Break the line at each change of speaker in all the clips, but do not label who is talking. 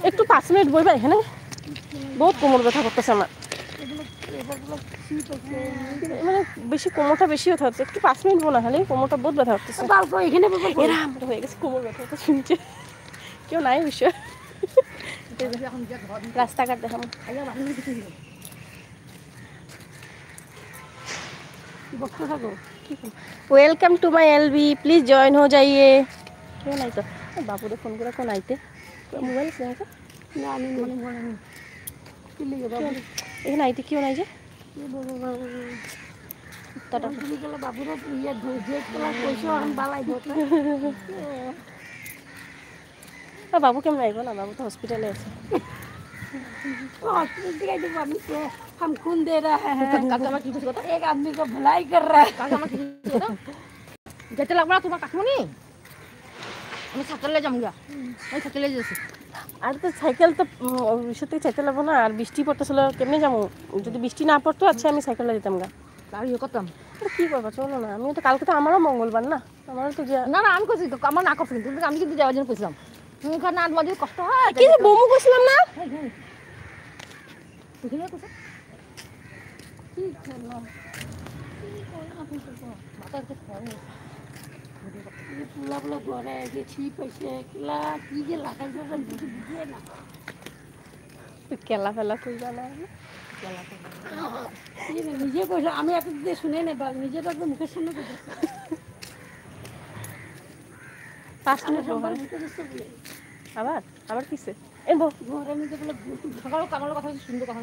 একটু 5 মিনিট বইবা এখানে, বহুত কোমর ব্যথা করতেছে আমার, মানে বেশি কোমরটা বেশি ব্যথা হচ্ছে। একটু 5 মিনিট বো না, হলে কোমরটা বহুত ব্যথা করতেছে। এখানে এরা আমার হয়ে গেছে কোমর ব্যথা তো শুনছে, কেউ নাই বিষয়। রাস্তাঘাট দেখাম। Welcome to my LB, please join हो जाइए। क्यों नहीं तो बाबू रे फोन करा कौन आईते मोबाइल से ना एखाने आईते क्यों नहीं जे बाबू केमन आइब ना, बाबू तो हॉस्पिटल है। हम खून दे रहा है, एक आदमी को भलाई कर रहा है। যেতে লাগবে না তোমার কাকুনি, আমি সাইকেলে যামগা, আমি সাইকেলে যাচ্ছি। আর তো সাইকেল তো সত্যি চাইতে লাগবো না, আর বৃষ্টি পড়তেছিল কেমনে যাবো? যদি বৃষ্টি না পড়তো আচ্ছা আমি সাইকেলে যেতাম গা, আর ইয়ে করতাম। কি করবো চলো না, আমি তো কালকে তো আমারও মঙ্গলবার না, আমারও তো না না আমি করছি, আমার না করছি কিন্তু আমি কিন্তু যাওয়ার জন্য কইছিলাম, মুখে না তোমার যদি কষ্ট হয় কি বমু কইছিলাম না বুঝলে কইছ কি খেলো মাথা একটু খারাপ পুলা ঘরে যে ছিপ হয়েছে কিলা কি যে লাগাই যাবেন কিছু বুঝিয়ে না, কেলা ফেলা খুঁজবা না নিজে কইছো, আমি এত দিয়ে শুনে নেবা নিজে তো একদম মুখের সামনে কইছো 5 মিনিট আবার আবার কিসে এনবো ঘরে নিজে বলে সকাল কামার কথা সুন্দর কথা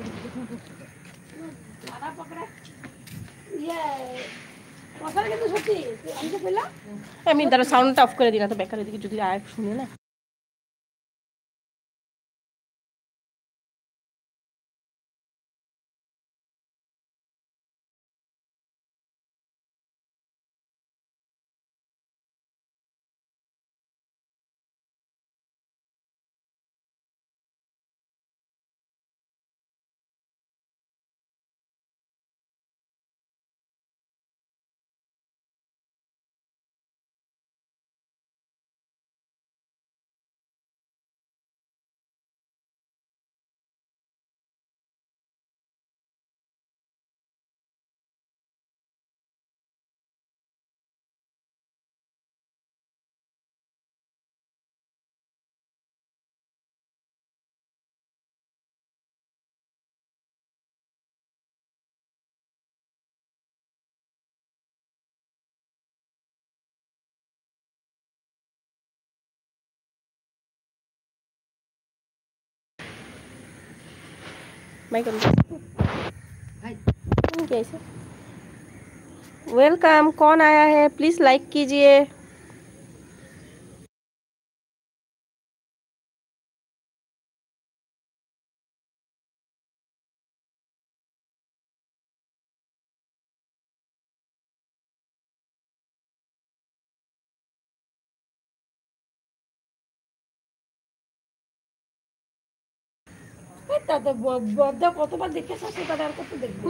দাদা পকড়া ইয়ে কথা কিন্তু সত্যি আমি তো বললাম আমি দাঁড়া সাউন্ডটা অফ করে দিই না তো বেকার এদিকে যদি আর শুনে না। वेलकम, कौन आया है प्लीज लाइक कीजिए। কতবার দেখে কত দেখবো।